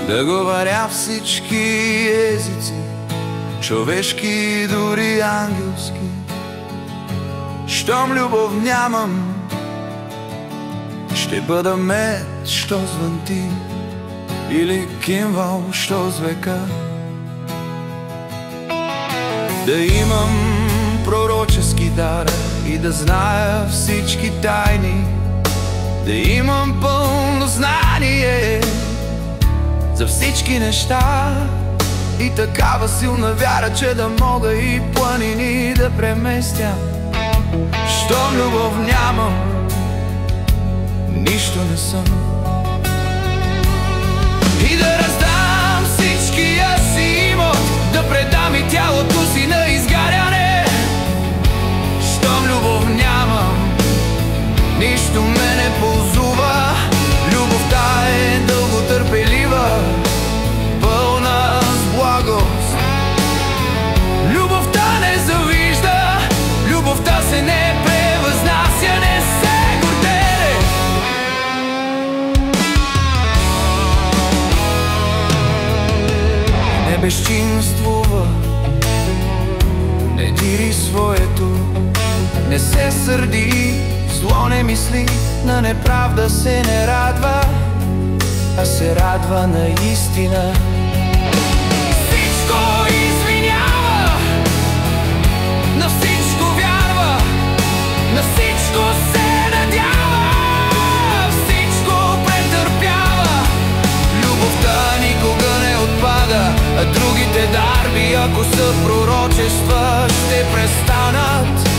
да говоря всички езици, човешки, дори ангелски. Щом любов нямам, ще бъда мед, що звънти, или кимвал, що звека. Да имам пророчески дар и да зная всички тайни, да имам пълно знание за всички неща и такава силна вяра, че да мога и планини да преместя. Щом любов нямам, нищо не съм. И да раздам всичкия си имот, да предам и тялото си на изгаряне. Щом любов нямам, нищо ме не ползува. Любовта е дълготърпелива, пълна с благост. Любовта не завижда, любовта се не превъзнася, не се гордее. Не безчинствува, не дири своето, не се сърди, зло не мисли, на неправда се не радва, а се радва на истина. Всичко извинява, на всичко вярва, на всичко се надява, всичко претърпява. Любовта никога не отпада, а другите дарби, ако са пророчества, ще престанат.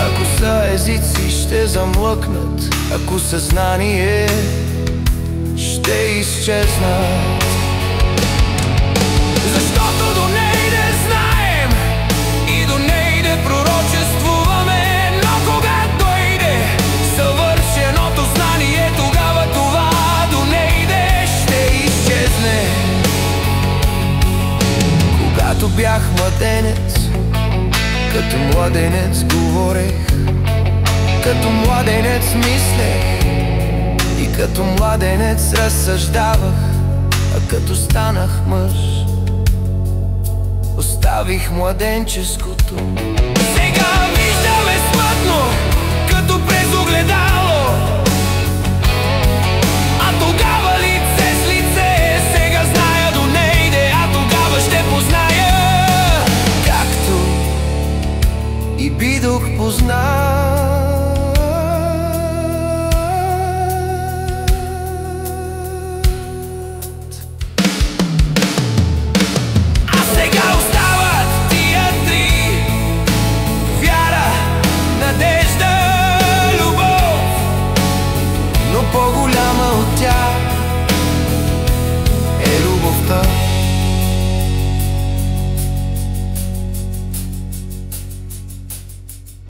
Ако са езици, ще замлъкнат, ако съзнание, ще изчезнат. Защото до нейде знаем и до нейде пророчествуваме, но когато дойде съвършеното знание, тогава това до нейде ще изчезне. Когато бях младенец, като младенец говорех, като младенец мислех и като младенец разсъждавах, а като станах мъж, оставих младенческото.